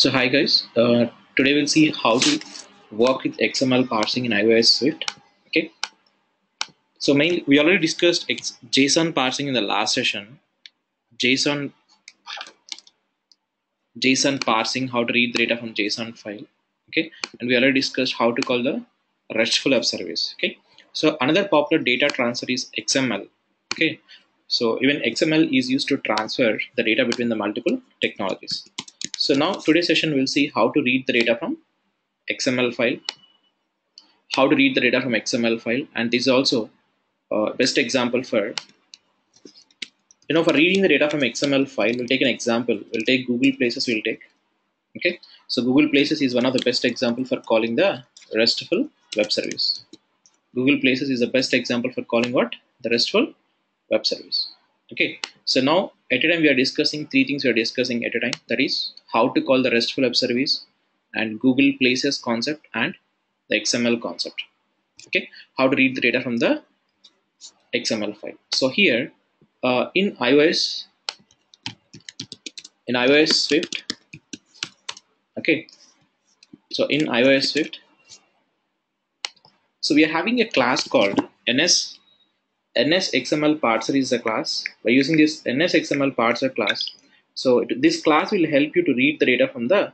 So hi guys, today we'll see how to work with XML parsing in iOS Swift. Okay, so mainly we already discussed JSON parsing in the last session. JSON JSON parsing, how to read the data from JSON file. Okay, and we already discussed how to call the RESTful web service. Okay, so another popular data transfer is XML. Okay, so even XML is used to transfer the data between the multiple technologies. So now today's session we'll see how to read the data from XML file, how to read the data from XML file, and this is also best example for for reading the data from XML file. We'll take an example. We'll take Google Places. We'll take okay. So Google Places is one of the best example for calling the RESTful web service. Google Places is the best example for calling what? The RESTful web service. Okay. So now at a time we are discussing three things we are discussing at a time. That is how to call the RESTful web service, and Google Places concept, and the XML concept. Okay, how to read the data from the XML file. So here in iOS Swift, okay, so in iOS Swift, so we are having a class called NS XML parser is the class. By using this NS XML parser class, so this class will help you to read the data from the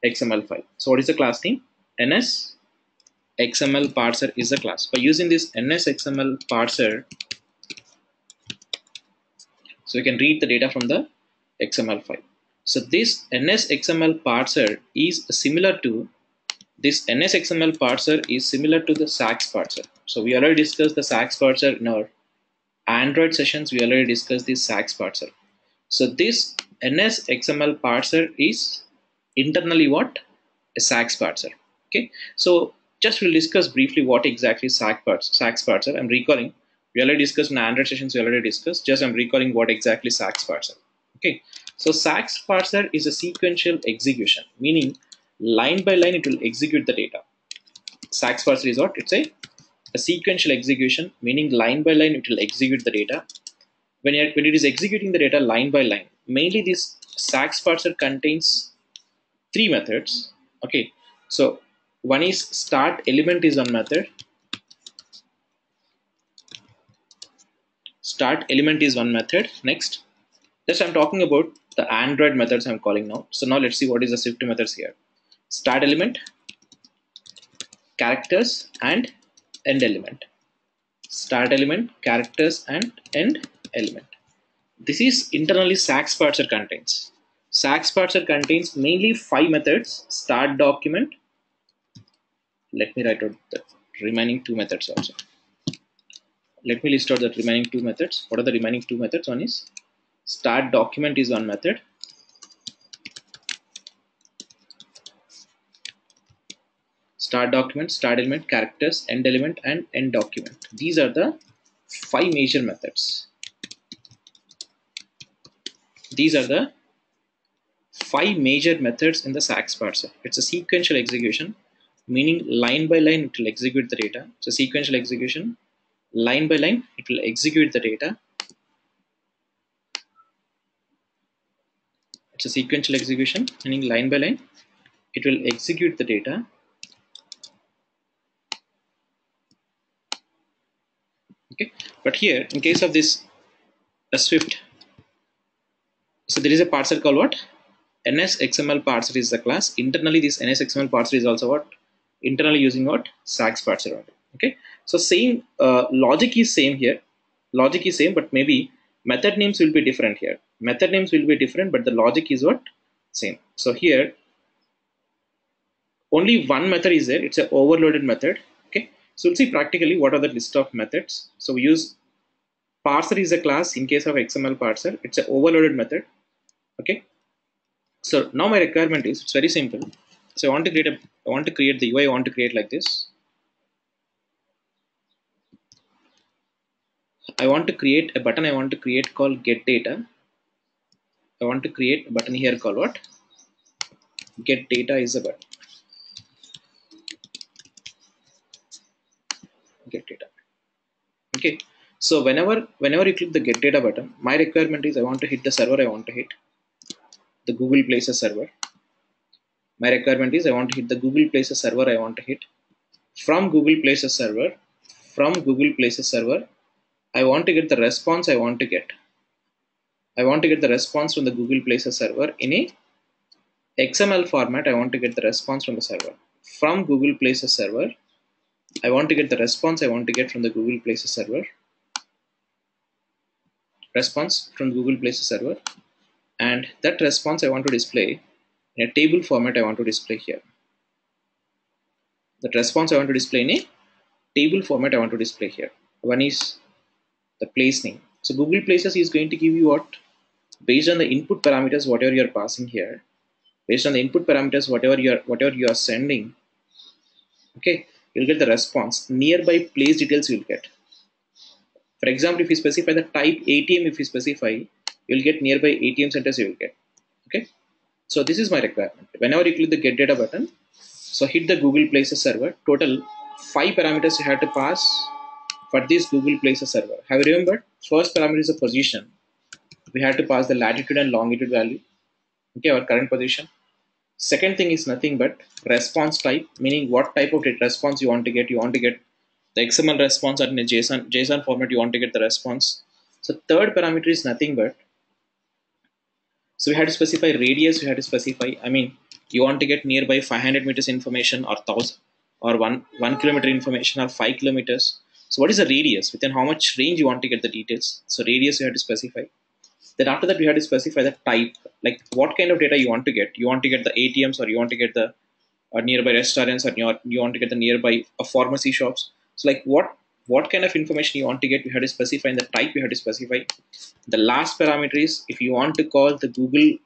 XML file. So what is the class name? NS XML parser is the class. By using this NS XML parser, so we can read the data from the XML file. So this NS XML parser is similar to the SAX parser. So we already discussed the SAX parser in our Android sessions. We already discussed this SAX parser. So this NS XML parser is internally what? A SAX parser. Okay. So just we'll discuss briefly what exactly SAX parser. I'm recalling. We already discussed in Android sessions. We already discussed. Just I'm recalling what exactly SAX parser. Okay. So SAX parser is a sequential execution, meaning line by line it will execute the data. SAX parser is what? It's a sequential execution, meaning line by line it will execute the data. When it is executing the data line by line, mainly this SAX parser contains three methods. Okay, so one is start element is one method. Start element is one method. Next, just I'm talking about the Android methods I'm calling now. So now let's see what is the Swift methods here. Start element, characters, and end element. Start element, characters, and end element. This is internally SAX parser contains. SAX parser contains mainly 5 methods. Start document. Let me write out the remaining 2 methods also. Let me list out the remaining 2 methods. What are the remaining 2 methods? One is start document is one method. Start document, start element, characters, end element, and end document. These are the 5 major methods. These are the 5 major methods in the SAX parser. It's a sequential execution, meaning line by line it will execute the data. It's a sequential execution. Line by line it will execute the data. It's a sequential execution, meaning line by line it will execute the data. Okay, but here in case of this Swift, so there is a parser called what? NS XML parser is the class. Internally this NS XML parser is also what? Internally using what? SAX parser. Okay, so same logic is same here. Logic is same, but maybe method names will be different here. Method names will be different, but the logic is what? Same. So here only one method is there. It's an overloaded method. Okay, so we'll see practically what are the list of methods. So we use parser is a class in case of XML parser. It's an overloaded method. Okay, so now my requirement is, it's very simple. So I want to create the UI. I want to create like this. I want to create a button. I want to create called get data. I want to create a button here called what? Get data is a button. Get data. Okay. So whenever you click the get data button, my requirement is I want to hit the server. I want to hit the Google Places server. My requirement is I want to hit the Google Places server. I want to hit from Google Places server. From Google Places server, I want to get the response I want to get. I want to get the response from the Google Places server in a XML format. I want to get the response from the server. From Google Places server, I want to get the response I want to get from the Google Places server. Response from Google Places server, and that response I want to display in a table format. I want to display here. That response I want to display in a table format. I want to display here. One is the place name. So Google Places is going to give you what? Based on the input parameters, whatever you are passing here, based on the input parameters, whatever you are sending, okay, you'll get the response. Nearby place details you'll get. For example, if you specify the type ATM, if you specify, you'll get nearby ATM centers you will get. Okay, so this is my requirement. Whenever you click the get data button, so hit the Google Places server. Total 5 parameters you have to pass for this Google Places server. Have you remembered? First parameter is the position. We have to pass the latitude and longitude value. Okay, our current position. Second thing is nothing but response type, meaning what type of response you want to get. You want to get the XML response or in a JSON format. You want to get the response. So third parameter is nothing but, so we had to specify radius. You had to specify, I mean, you want to get nearby 500 meters information or 1000 or 1 kilometer information or 5 kilometers. So what is the radius? Within how much range you want to get the details? So radius you have to specify. Then after that we have to specify the type, like what kind of data you want to get. You want to get the ATMs, or you want to get the nearby restaurants, or you want to get the nearby pharmacy shops. So like what kind of information you want to get, you have to specify, and the type you have to specify. The last parameter is if you want to call the Google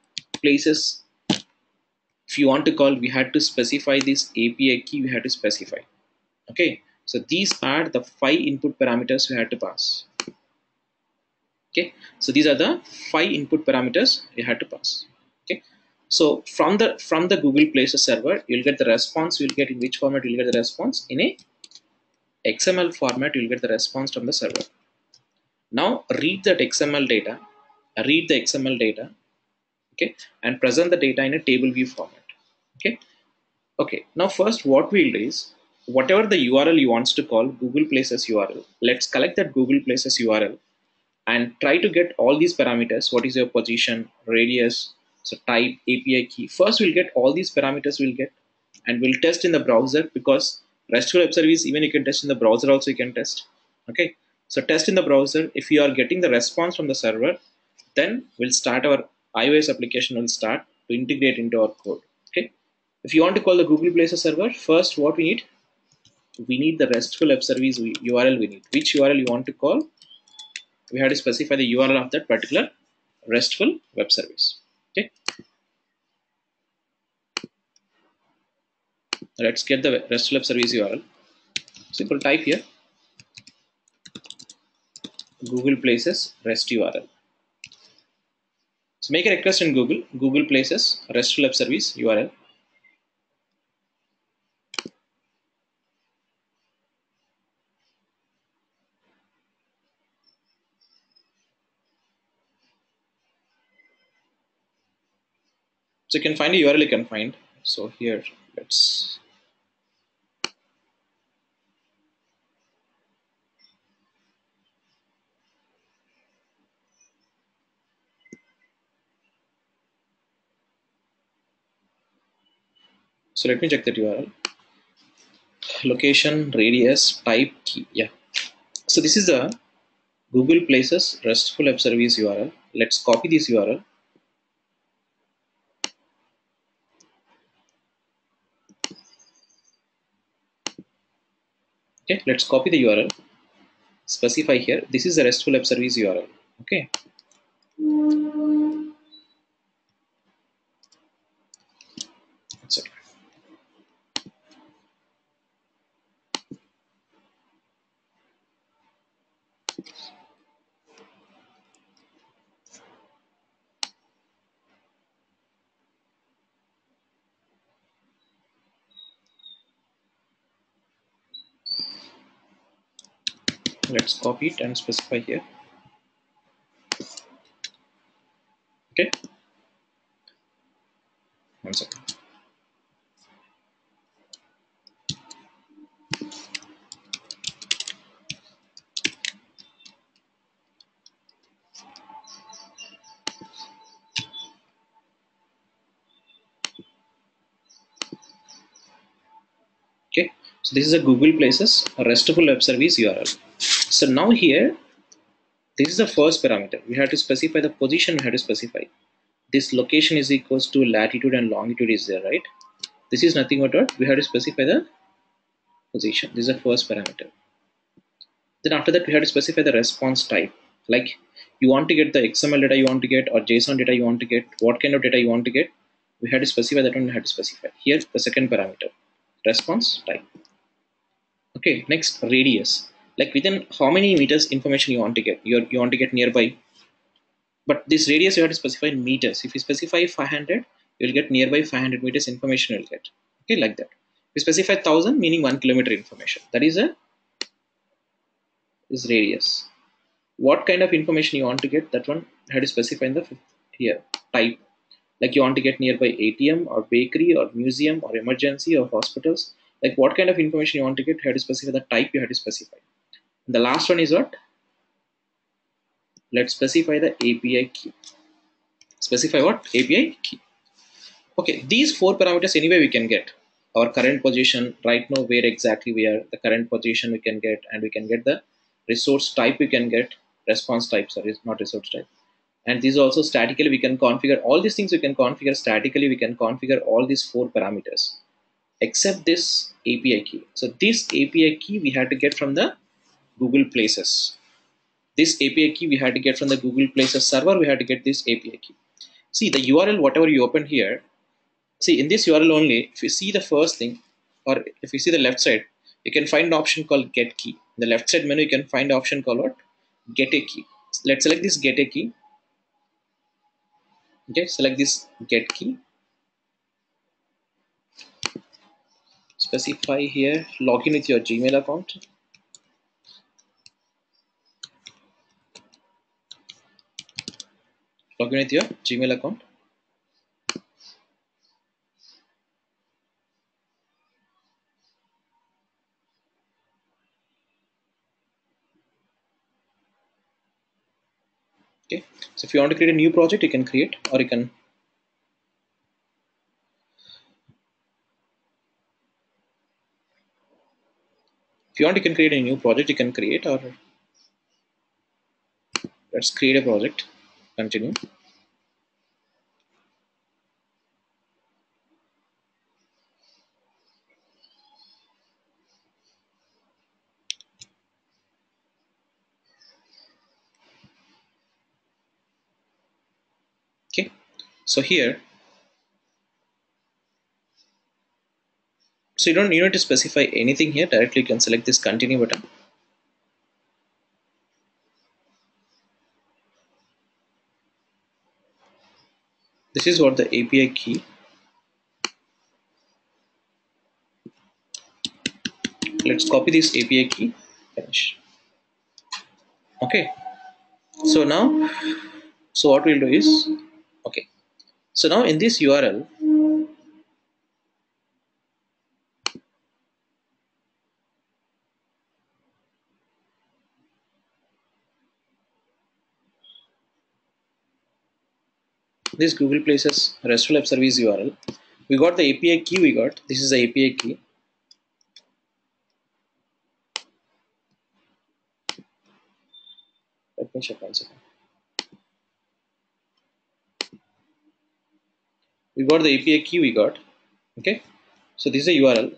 Places, if you want to call, we had to specify this API key, we had to specify. Okay, so these are the 5 input parameters we had to pass. Okay, so these are the 5 input parameters you had to pass. Okay, so from the Google Places server, you'll get the response. You'll get in which format? You'll get the response in a XML format. You'll get the response from the server. Now read that XML data. Read the XML data. Okay, and present the data in a table view format. Okay. Okay. Now first, what we'll do is whatever the URL you wants to call Google Places URL. Let's collect that Google Places URL and try to get all these parameters. What is your position, radius, so type, API key. First we'll get all these parameters we'll get, and we'll test in the browser, because RESTful web service, even you can test in the browser also, you can test. Okay, so test in the browser. If you are getting the response from the server, then we'll start our iOS application, will start to integrate into our code. Okay, if you want to call the Google Places server, first what we need? We need the RESTful web service URL. We need which URL you want to call. We have to specify the URL of that particular RESTful web service. Okay, let's get the RESTful web service URL. Simple, type here Google Places REST URL. So make a request in Google Places RESTful web service URL. So you can find a URL, you can find. So here, let's so let me check that URL. Location, radius, type, key. Yeah. So this is the Google Places RESTful web service URL. Let's copy this URL. Okay, let's copy the URL. Specify here. This is the RESTful web service URL. Okay. That's it. Let's copy it and specify here. Okay. One second. So this is a Google Places RESTful web service URL. So now here, this is the first parameter. We have to specify the position. We have to specify this location is equals to latitude and longitude is there, right? This is nothing but what we have to specify the position. This is the first parameter. Then after that, we have to specify the response type. Like you want to get the XML data you want to get or JSON data you want to get, what kind of data you want to get. We have to specify that one. We have to specify here the second parameter, response type. Okay, next radius. Like within how many meters information you want to get. You want to get nearby, but this radius you have to specify in meters. If you specify 500, you'll get nearby 500 meters information you'll get. Okay, like that. If you specify 1000, meaning 1 kilometer information. That is a is radius. What kind of information you want to get, that one I had to specify in the here type. Like you want to get nearby ATM or bakery or museum or emergency or hospitals. Like what kind of information you want to get, you have to specify the type. You have to specify. And the last one is what? Let's specify the API key. Specify what? API key. Okay, these four parameters anyway we can get. Our current position right now, where exactly we are, the current position we can get, and we can get the resource type we can get, response type, sorry, not resource type. And these also statically we can configure all these things. We can configure statically. We can configure all these four parameters except this API key. So this API key we had to get from the Google Places. This API key we had to get from the Google Places server. We had to get this API key. See the URL, whatever you open here. See in this URL only, if you see the first thing, or if you see the left side, you can find an option called get key. In the left side menu, you can find an option called what? Get a key. Let's select this get a key. Okay, select this get key. Specify here, log in with your Gmail account. Log in with your Gmail account. Okay, so if you want to create a new project, you can create, or you can if you want, you can create a new project. You can create, or let's create a project. Continue. Okay, so here, so you don't need to specify anything here. Directly, you can select this continue button. This is what the API key. Let's copy this API key. Finish. Okay. So now, so what we'll do is, okay. So now in this URL, this Google Places RESTful App Service URL, we got the API key. We got this is the API key. Let me check one second. We got the API key. We got okay. So this is a URL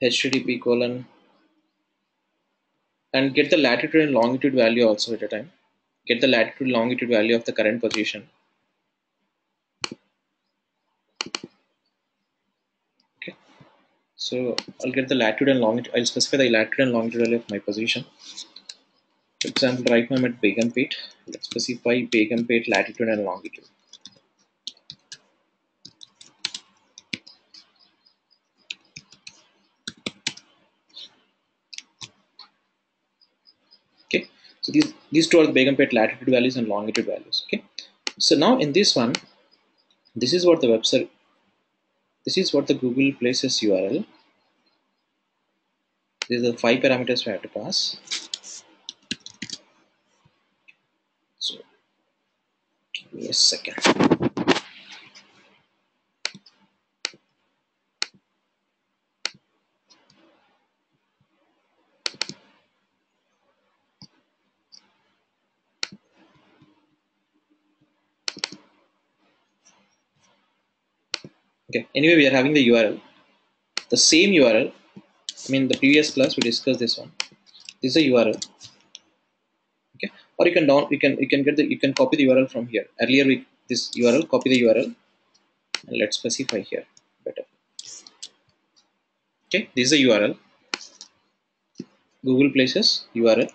http colon and get the latitude and longitude value also at a time. Get the latitude longitude value of the current position. Okay. So I'll get the latitude and longitude. I'll specify the latitude and longitude value of my position. For example, right now I'm at Begumpet. Let's specify Begumpet latitude and longitude. Okay. So these two are the Begumpet latitude values and longitude values. Okay. So now in this one, this is what the website. This is what the Google Places URL. These are the 5 parameters we have to pass. So give me a second. Okay, anyway, we are having the URL, the same URL. I mean, the previous class we discussed this one. This is a URL. Okay, or you can get the, you can copy the URL from here. Earlier we this URL, copy the URL, and let's specify here better. Okay, this is a URL, Google Places URL,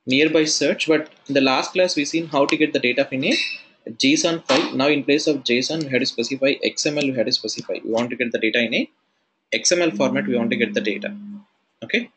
nearby search. But in the last class we seen how to get the data in a JSON file. Now in place of JSON we had to specify XML. We had to specify we want to get the data in a XML format. We want to get the data. Okay.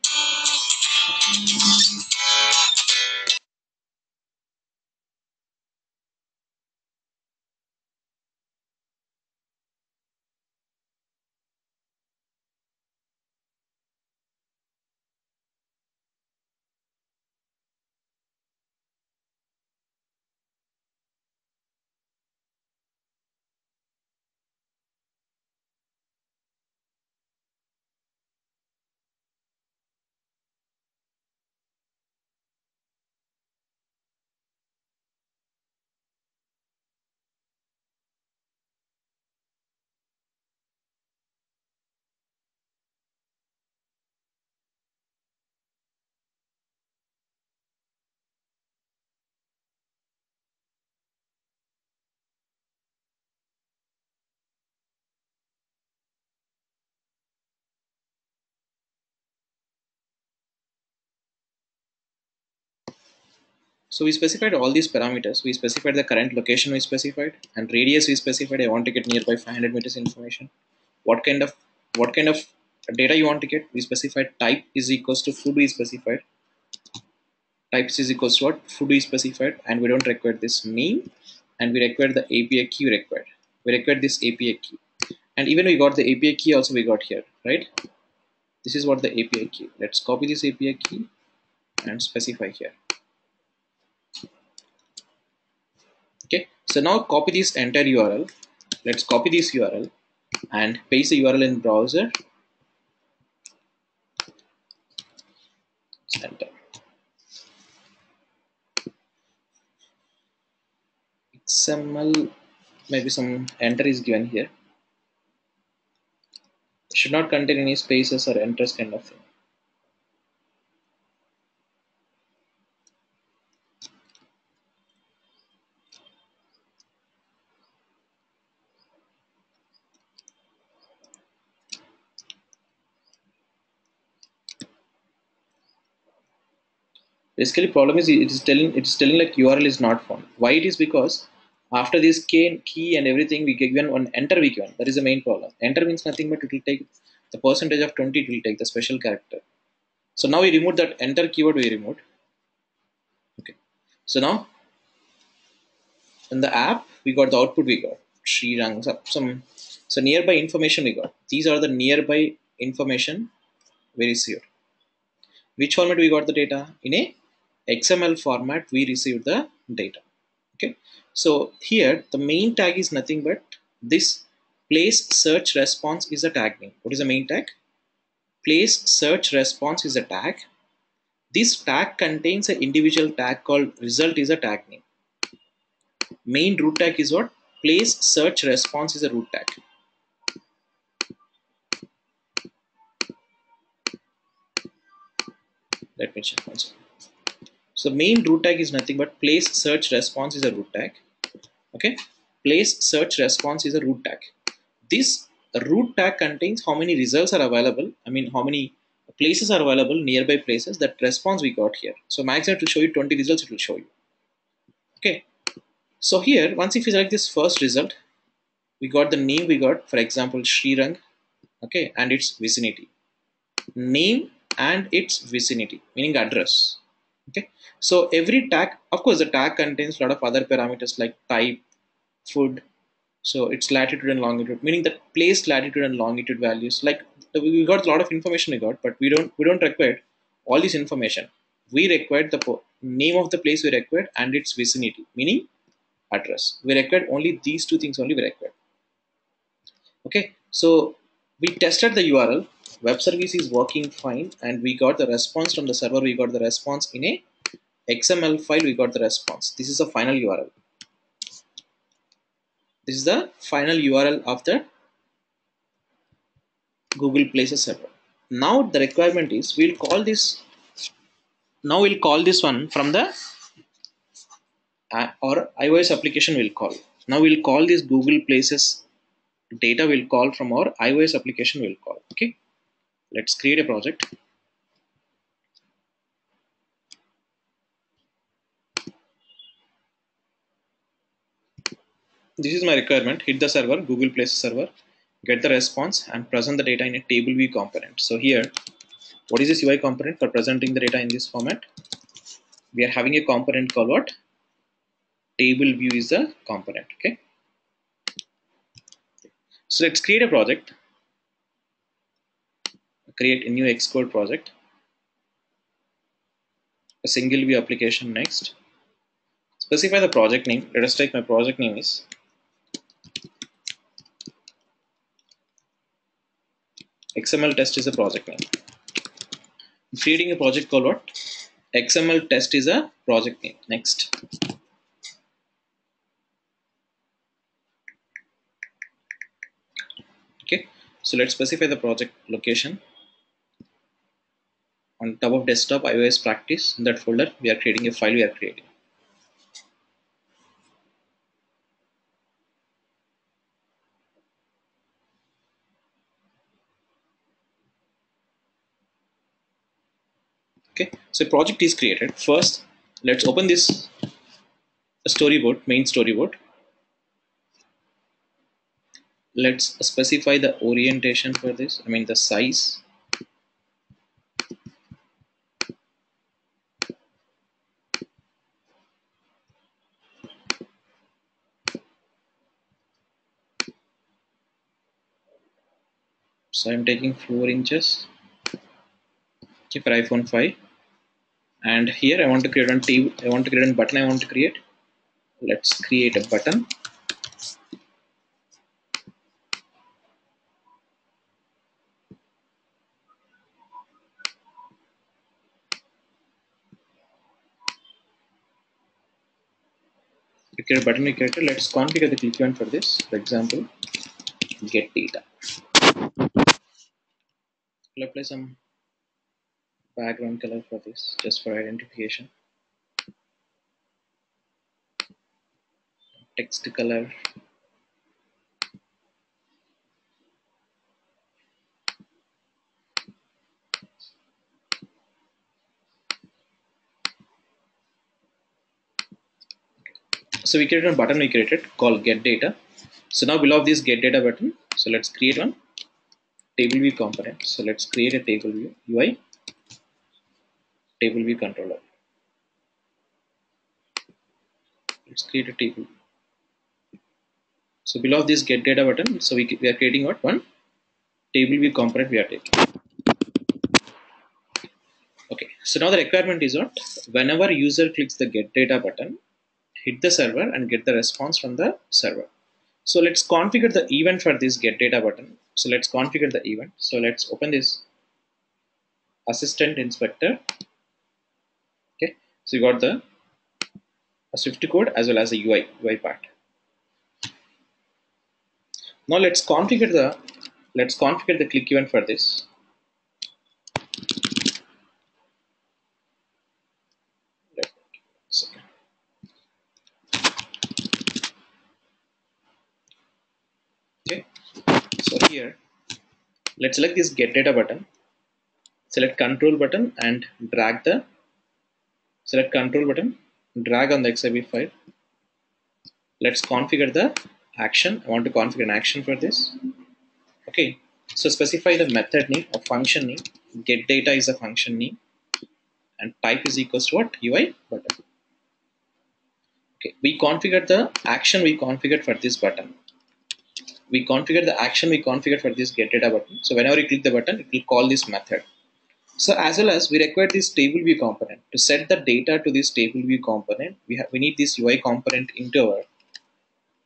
So we specified all these parameters. We specified the current location we specified, and radius we specified. I want to get nearby 500 meters information. What kind of data you want to get? We specified type is equals to food we specified. Types is equals to what? Food we specified, and we don't require this name, and we require the API key required. We require this API key, and even we got the API key also we got here, right? This is what the API key. Let's copy this API key and specify here. Okay, so now copy this entire URL. Let's copy this URL and paste the URL in browser. Enter. XML, maybe some enter is given here. It should not contain any spaces or enters kind of thing. Basically, problem is it is telling like URL is not found. Why it is? Because after this key and everything we given one enter we given. That is the main problem. Enter means nothing but it will take the percentage of 20. It will take the special character. So now we remove that enter keyword. We removed. Okay. So now in the app we got the output we got Srirang, so nearby information we got. These are the nearby information we received. Which format we got the data? In a XML format we received the data. Okay, so here the main tag is nothing but this place search response is a tag name. What is the main tag? Place search response is a tag. This tag contains an individual tag called result is a tag name. Main root tag is what? Place search response is a root tag. Let me check once. So main root tag is nothing but place search response is a root tag. Okay, place search response is a root tag. This root tag contains how many results are available. I mean how many places are available, nearby places. That response we got here. So maximum to show you 20 results. It will show you. Okay. So here once if you select this first result, we got the name we got. For example, Srirang. Okay, and its vicinity. Name and its vicinity, meaning address. Okay, so every tag, of course the tag contains a lot of other parameters like type, food, so it's latitude and longitude, meaning that place latitude and longitude values. Like we got a lot of information we got, but we don't require all this information. We required the name of the place we required and its vicinity, meaning address. We required only these two things only we required. Okay, so we tested the URL. Web service is working fine, and we got the response from the server. We got the response in a XML file. We got the response. This is a final URL. This is the final URL of the Google Places server. Now the requirement is we'll call this. Now we'll call this one from the or iOS application will call. Now we'll call this Google Places data will call from our iOS application will call. Okay, let's create a project. This is my requirement. Hit the server, Google Places server, get the response and present the data in a table view component. So here, what is this UI component for presenting the data in this format? We are having a component called what? Table view is the component. Okay. So let's create a project. Create a new Xcode project. A single view application next. Specify the project name. Let us take my project name is XML test is a project name. I'm creating a project called what? XML test is a project name. Next. Okay. So let's specify the project location. On top of desktop iOS practice, in that folder we are creating a file we are creating. Okay, so project is created. First, let's open this storyboard, main storyboard. Let's specify the orientation for this, I mean the size. So I'm taking 4 inches. Okay, for iPhone 5. And here I want to create a table, I want to create a button I want to create. Let's create a button. We create a button we created. Let's configure the click event for this. For example, get data. We'll apply some background color for this just for identification. Text color. So we created a button we created called get data. So now below this get data button, so let's create one table view component. So let's create a table view UI table view controller. Let's create a table. So below this get data button, so we are creating what? One table view component we are taking. Okay, so now the requirement is what? Whenever user clicks the get data button, hit the server and get the response from the server. So let's configure the event for this get data button. So let's configure the event. So let's open this assistant inspector. Okay, so you got the Swift code as well as the UI part. Now let's configure the click event for this. Okay, so here let's select this get data button, select control button and drag the select control button, drag on the XIB file. Let's configure the action. I want to configure an action for this. Okay, so specify the method name or function name. Get data is a function name and type is equals to what? UI button. Okay, we configured the action we configured for this button. We configured the action we configured for this get data button. So whenever you click the button, it will call this method. So as well as we require this table view component to set the data to this table view component. We need this UI component into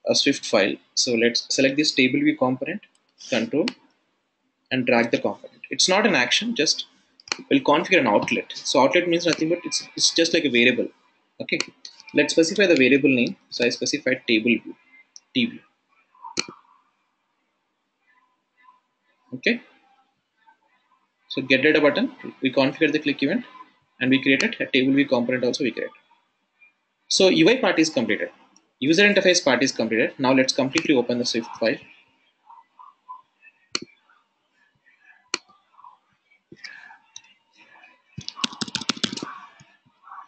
our Swift file. So let's select this table view component, control, and drag the component. It's not an action, just we'll configure an outlet. So outlet means nothing but it's just like a variable. Okay, let's specify the variable name. So I specified table view, tv. Okay, so get data button, we configure the click event, and we created a table view component also we create. So UI part is completed, user interface part is completed. Now let's completely open the Swift file.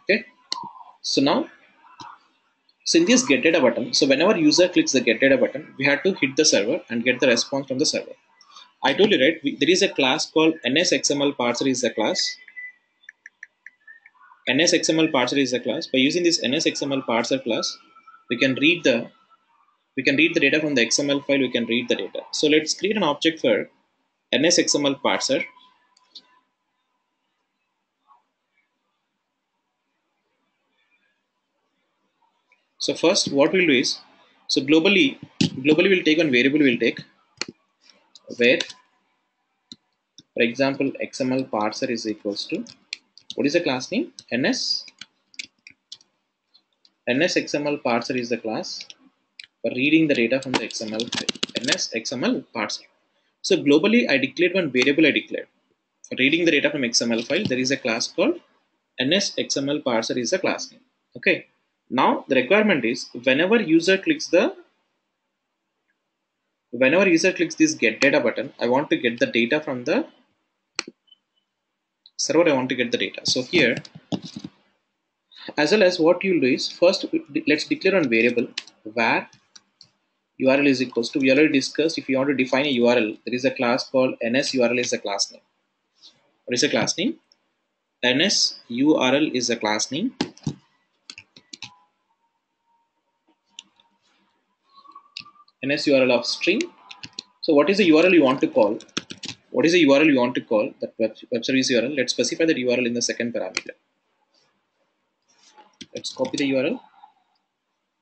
Okay, so now, so in this get data button, so whenever user clicks the get data button, we have to hit the server and get the response from the server. I told you, right, there is a class called NSXML parser is the class. NSXML parser is the class. By using this NSXML parser class, we can read the data from the XML file. We can read the data. So let's create an object for NSXML parser. So first, what we'll do is, so globally we'll take one variable. We'll take where, for example, XML parser is equals to, what is the class name? NSXML parser is the class for reading the data from the XML file. NSXML parser. So globally, I declared one variable. I declared for reading the data from XML file. There is a class called NSXML parser is the class name. Okay. Now the requirement is whenever user clicks this get data button, I want to get the data from the server. I want to get the data. So here, as well as what you'll do is, first let's declare one variable where URL is equals to, we already discussed, if you want to define a URL, there is a class called NSURL is the class name. What is the class name? NSURL is the class name. NSURL of string. So what is the URL you want to call? What is the URL you want to call that web service URL? Let's specify that URL in the second parameter. Let's copy the URL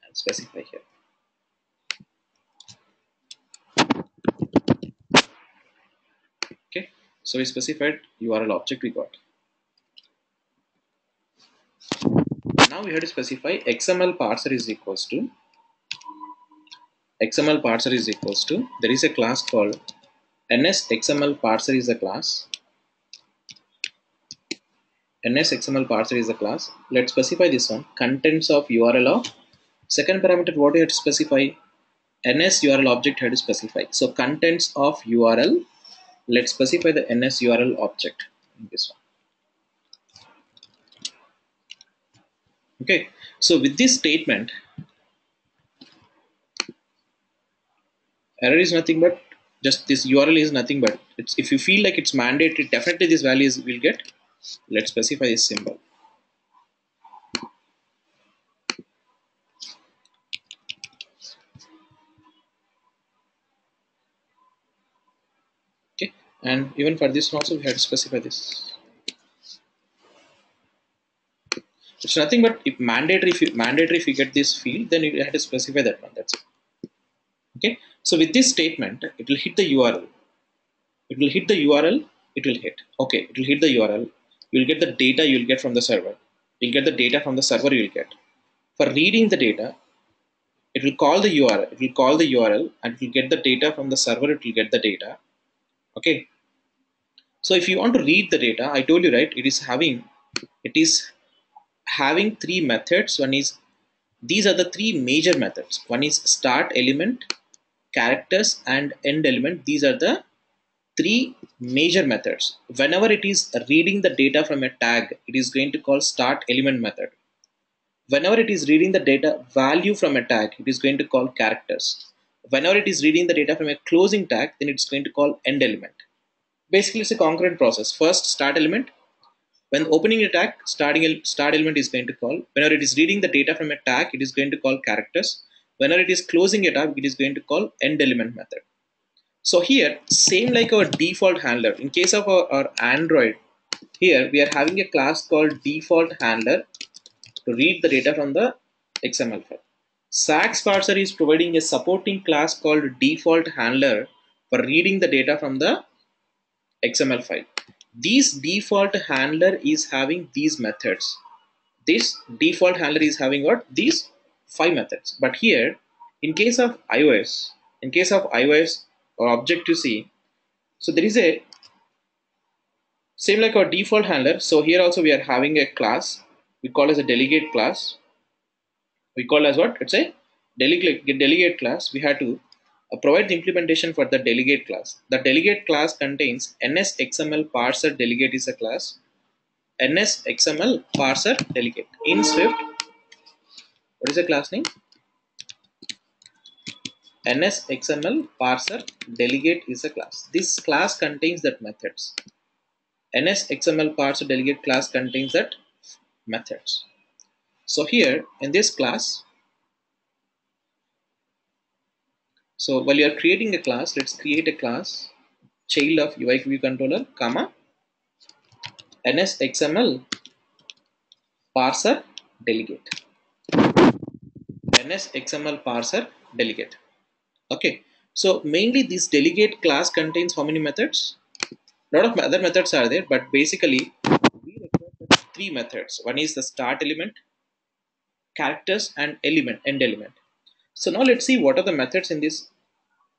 and specify here. Okay, so we specified URL object we got. Now we have to specify XML parser is equals to, there is a class called NSXML parser is the class. NSXML parser is the class. Let's specify this one, contents of URL of, second parameter what we have to specify, NSURL object had to specify. So contents of URL, let's specify the NSURL object in this one. Okay, so with this statement, error is nothing but just this URL is nothing but, it's, if you feel like it's mandatory, definitely this value is will get. Let's specify this symbol. Okay, and even for this one also we have to specify this. It's nothing but if mandatory, if you get this field, then you have to specify that one. That's it. Okay, so with this statement, it will hit the URL. It will hit the URL. It will hit. Okay, it will hit the URL. You'll get the data you'll get from the server. You'll get the data from the server you'll get. For reading the data, it will call the URL. It will call the URL and it will get the data from the server. It will get the data. Okay. So if you want to read the data, I told you, right, it is having three methods. One is, these are the three major methods. One is start element, characters, and end element. These are the three major methods. Whenever it is reading the data from a tag, it is going to call start element method. Whenever it is reading the data value from a tag, it is going to call characters. Whenever it is reading the data from a closing tag, then it's going to call end element. Basically, it's a concurrent process. First, start element. When opening a tag, start element is going to call. Whenever it is reading the data from a tag, it is going to call characters. Whenever it is closing a tag, it is going to call end element method. So here, same like our default handler. In case of our Android, here we are having a class called default handler to read the data from the XML file. SAX parser is providing a supporting class called default handler for reading the data from the XML file. This default handler is having these methods. This default handler is having what? These 5 methods. But here, in case of iOS or Objective-C, So there is a same like our default handler. So here also we are having a class. We call as a delegate class. We call as what? It's a delegate class. We have to provide the implementation for the delegate class. The delegate class contains NSXML parser delegate is a class. NSXML parser delegate. In Swift, what is the class name? NSXML parser delegate is a class. This class contains that methods. NSXML parser delegate class contains that methods. So here in this class, so while you are creating a class, let's create a class child of UI view controller, comma NSXML parser delegate. NSXML parser delegate. Okay. So mainly this delegate class contains how many methods? A lot of other methods are there, but basically we require three methods. One is the start element, characters, and end element. So now let's see what are the methods in this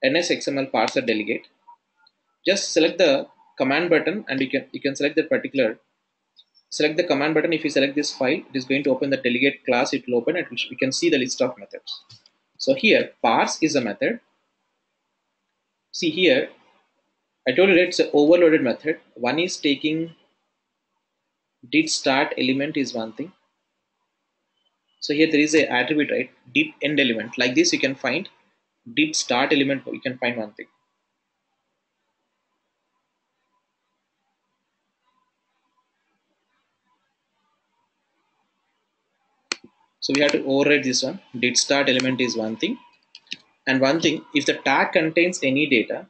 NSXML parser delegate. Just select the command button and you can select that particular, select the command button. If you select this file, it is going to open the delegate class. It will open it. We can see the list of methods. So here parse is a method. See here, I told you that it's an overloaded method. One is taking did start element is one thing. So here there is a attribute, right? Did end element. Like this you can find did start element. You can find one thing. So we have to override this one. Did start element is one thing. And one thing, if the tag contains any data,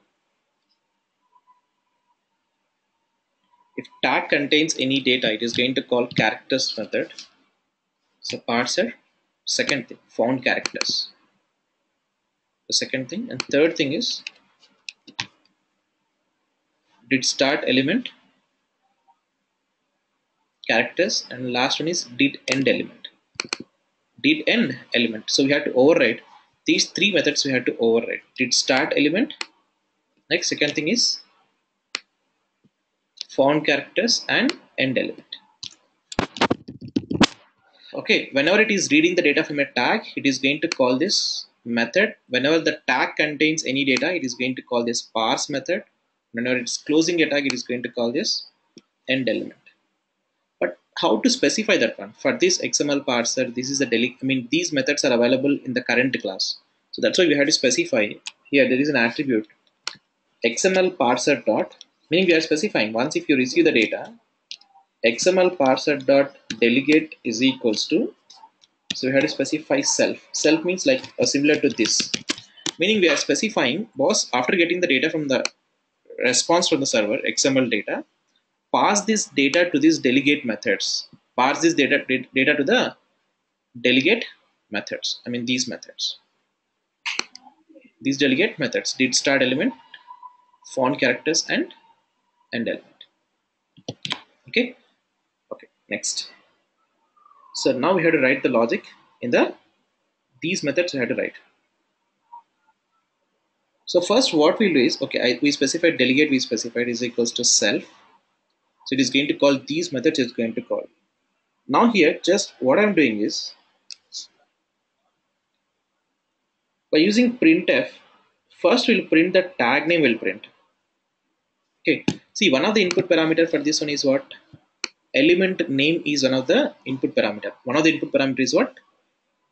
if tag contains any data, it is going to call characters method. So parser, second thing, found characters. The second thing, and third thing is did start element, characters, and last one is did end element. Did end element. So we have to override these three methods. We have to override did start element. Next, second thing is found characters and end element. Okay, whenever it is reading the data from a tag, it is going to call this method. Whenever the tag contains any data, it is going to call this parse method. Whenever it's closing a tag, it is going to call this end element. But how to specify that one? For this XML parser, this is these methods are available in the current class. So that's why we have to specify here. There is an attribute XML parser dot, meaning we are specifying once if you receive the data, XML parser dot delegate is equals to, so we have to specify self. Self means like similar to this, meaning we are specifying boss after getting the data from the response from the server XML data, pass this data to these delegate methods. Pass this data to the delegate methods. These methods. These delegate methods did start element, found characters, and end element. Okay. Okay. Next. So now we have to write the logic in these methods. We have to write. So first, what we'll do is we specified delegate. We specified is equals to self. So it is going to call these methods. It's going to call. Now here, just what I'm doing is by using printf. First, we'll print the tag name. Will print. Okay. See, one of the input parameter for this one is what? Element name is one of the input parameter. One of the input parameter is what?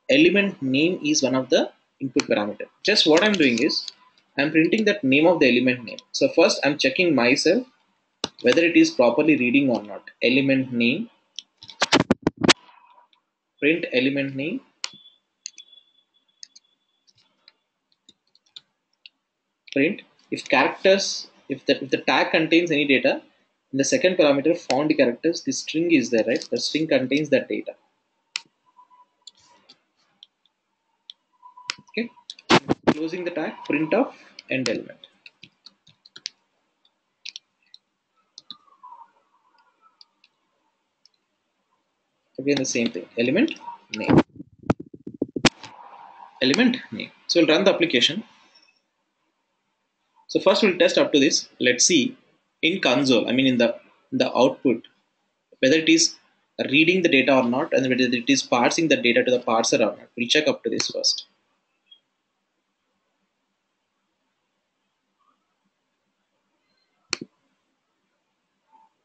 Element name is one of the input parameter. Just what I'm doing is I'm printing that name of the element name. So first I'm checking myself whether it is properly reading or not. Element name, print element name, print if characters, if the tag contains any data, in the second parameter found characters, the string is there, right? The string contains that data. Okay, closing the tag, print of end element. Again the same thing, element name, element name. So we'll run the application. So first we'll test up to this. Let's see in console, I mean in the output, whether it is reading the data or not, and whether it is parsing the data to the parser or not. We'll check up to this first.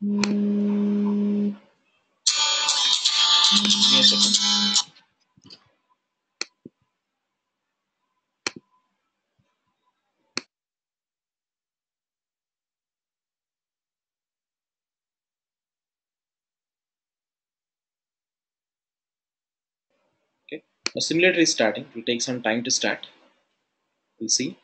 Give me a second. Okay. The simulator is starting. It will take some time to start. We'll see.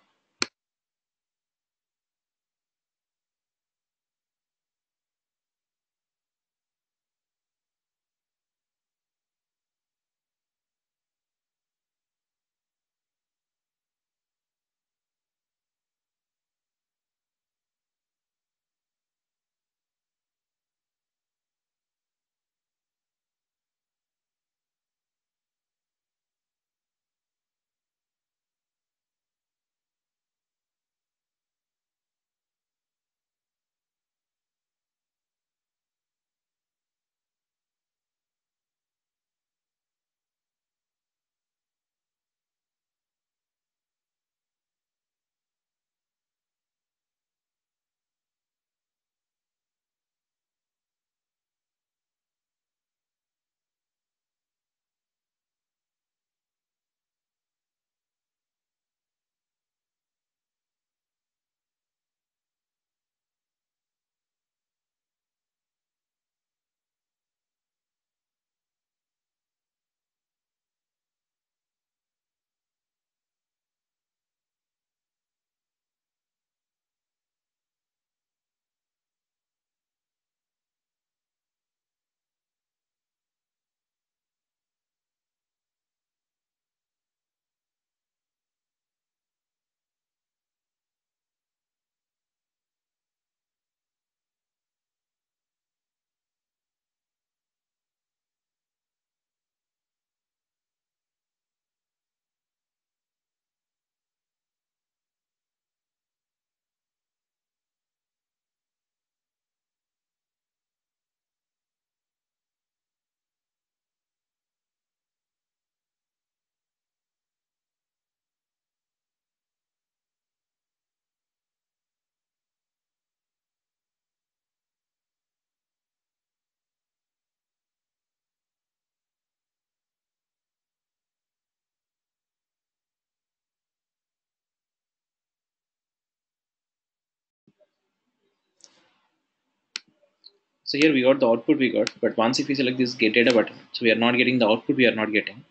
So here we got the output we got, but once if we select this get data button, so we are not getting the output, we are not getting.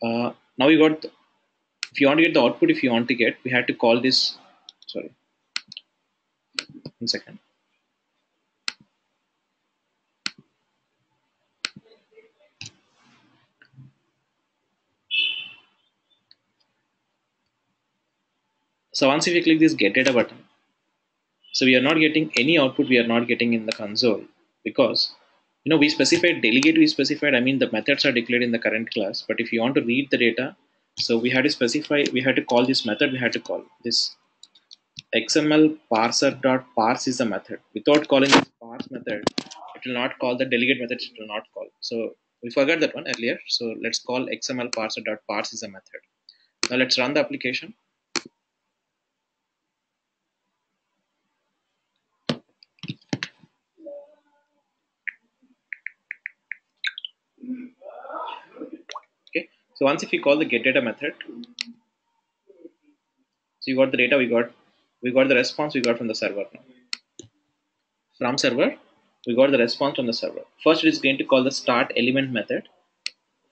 Now we got, if you want to get the output, if you want to get, we had to call this, sorry, 1 second. So once if you click this get data button, so we are not getting any output, we are not getting in the console, because we specified delegate, we specified, I mean the methods are declared in the current class, but if you want to read the data, so we had to specify, we had to call this method, we had to call this XML parser dot parse is the method. Without calling this parse method, it will not call the delegate methods, it will not call. So we forgot that one earlier. So let's call XML parser dot parse is a method. Now let's run the application. Okay. So once if we call the get data method, so you got the data, we got the response we got from the server now. From server, we got the response from the server. First it is going to call the start element method.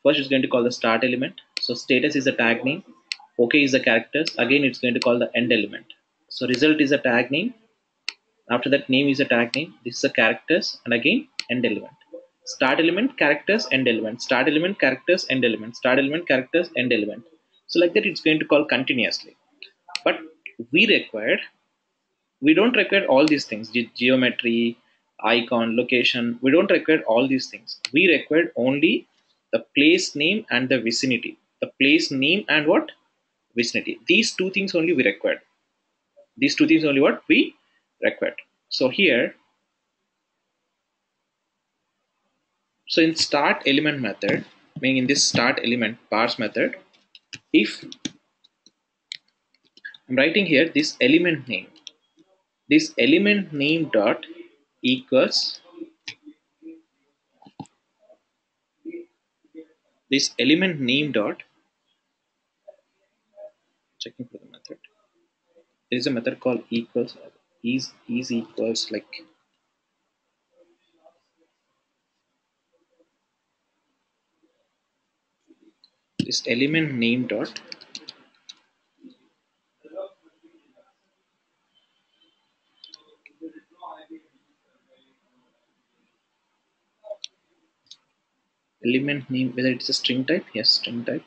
First it's going to call the start element. So status is the tag name. OK is the characters. Again it's going to call the end element. So result is a tag name. After that name is a tag name. This is the characters and again end element. Start element, characters, end element. Start element, characters, end element. Start element, characters, end element. So like that it's going to call continuously. But we required, we don't require all these things, geometry, icon, location. We don't require all these things. We required only the place name and the vicinity. The place name and what? Vicinity. These two things only we required. These two things only what we required. So here, so in start element method, meaning in this start element parse method, if I'm writing here this element name dot equals this element name dot, checking for the method, there is a method called equals, is equals, like this element name dot element name, whether it's a string type, yes, string type,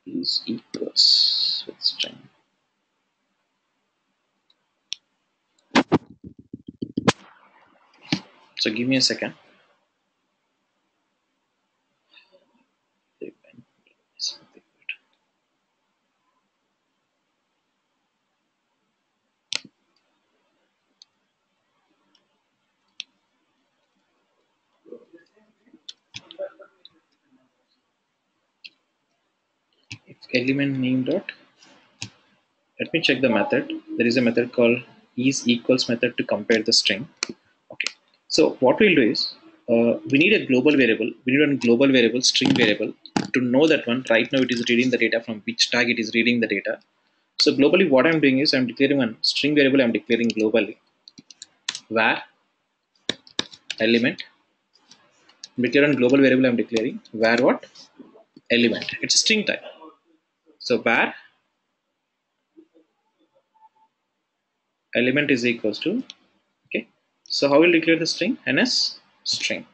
is equals with string. So give me a second. If element name dot, let me check the method. There is a method called is equals method to compare the string. Okay. So what we'll do is we need a global variable. We need a global variable, string variable, to know that one. Right now it is reading the data from which tag it is reading the data. So globally, what I'm doing is I'm declaring one string variable. I'm declaring globally var element. I'm declaring global variable. I'm declaring var what element. It's a string type. So var element is equals to, okay. So how will declare the string? Ns string.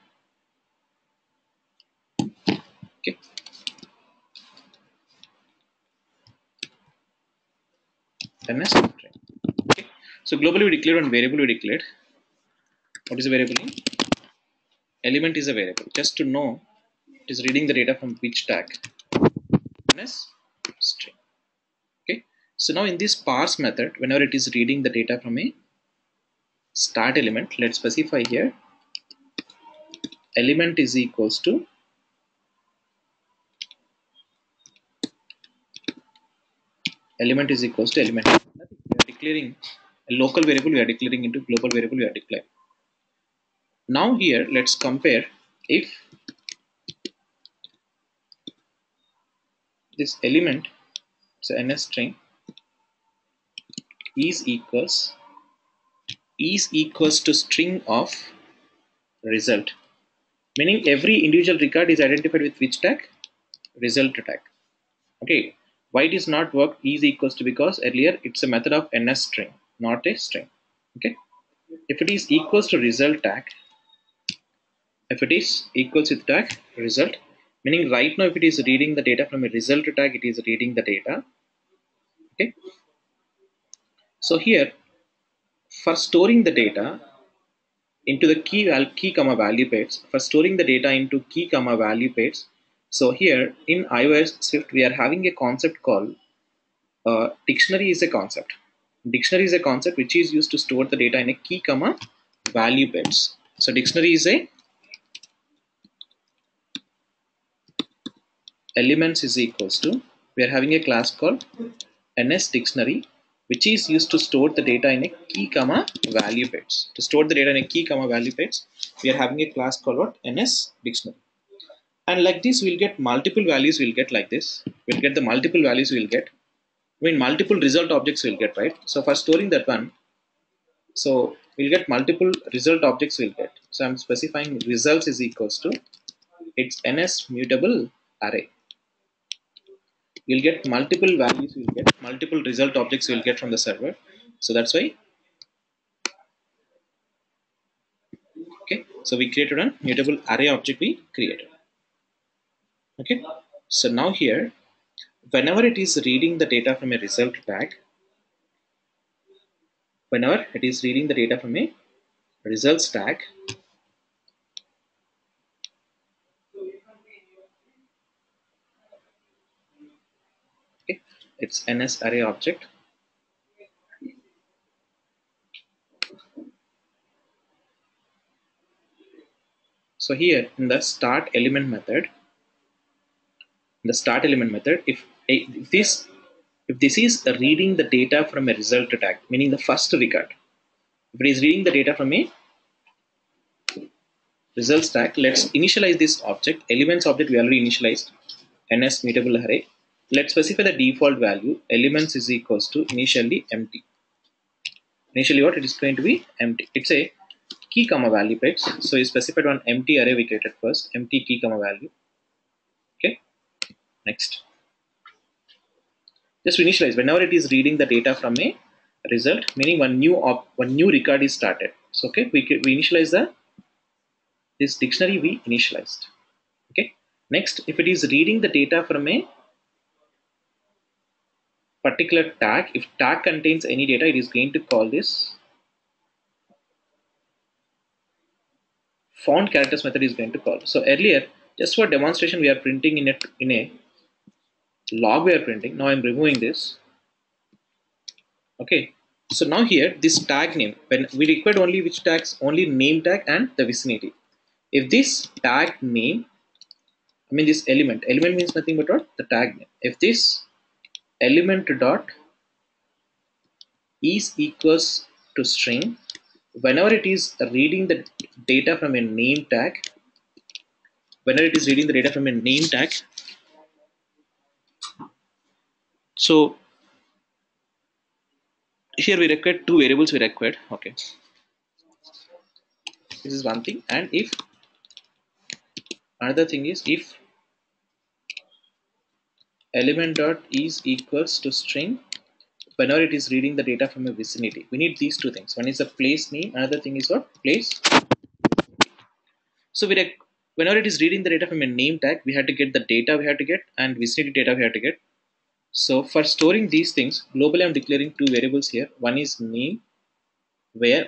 Okay. Ns string. Okay. So globally we declare one variable. We declared. What is a variable name? Element is a variable. Just to know it is reading the data from which tag. Ns string. Okay. So now in this parse method, whenever it is reading the data from a start element, let's specify here element is equals to element is equals to element. Nothing. We are declaring a local variable. We are declaring into global variable. We are declaring. Now here let's compare if this element, so ns string is equals to string of result, meaning every individual record is identified with which tag? Result tag. Okay. Why it is not work is equals to, because earlier it's a method of ns string, not a string. Okay. If it is equals to result tag, if it is equals with tag result, meaning right now if it is reading the data from a result tag, it is reading the data. Okay. So here for storing the data into the key comma value pairs, for storing the data into key comma value pairs. So here in iOS Swift we are having a concept called dictionary is a concept. Dictionary is a concept which is used to store the data in a key comma value pairs. So dictionary is a elements is equals to, we are having a class called ns dictionary which is used to store the data in a key comma value pairs. To store the data in a key comma value pairs, we are having a class called what? Ns dictionary. And like this we'll get multiple values, we'll get like this. We'll get the multiple values we'll get. I mean multiple result objects we'll get, right? So for storing that one, so we'll get multiple result objects we'll get. So I'm specifying results is equals to its ns mutable array. You'll get multiple values, you'll get multiple result objects you'll get from the server. So that's why, okay, so we created a mutable array object we created. Okay, so now here whenever it is reading the data from a result tag, whenever it is reading the data from a results tag, It's ns array object. So here in the start element method, if this is reading the data from a result tag, meaning the first record, if it is reading the data from a results tag, let's initialize this object. Elements object we already initialized, ns mutable array. Let's specify the default value. Elements is equals to initially empty. Initially what it is going to be empty. It's a key comma value page. So you specified one empty array we created first, empty key comma value. Okay, next. Just to initialize whenever it is reading the data from a result, meaning one new record is started. So okay, we initialize this dictionary we initialized. Okay, next, if it is reading the data from a particular tag, if tag contains any data, it is going to call this font characters method is going to call. So earlier, just for demonstration, we are printing in a log we are printing. Now I'm removing this. Okay, so now here this tag name, when we required only which tags, only name tag and the vicinity. If this tag name, I mean this element means nothing but what? The tag name. If this element dot is equals to string, whenever it is reading the data from a name tag, so here we require two variables we required. Okay, this is one thing, and if another thing is if element dot is equals to string, whenever it is reading the data from a vicinity, we need these two things. One is the place name, another thing is what? Place. So whenever it is reading the data from a name tag, we had to get the data we had to get and vicinity data we had to get. So for storing these things, globally I'm declaring two variables here. One is name, where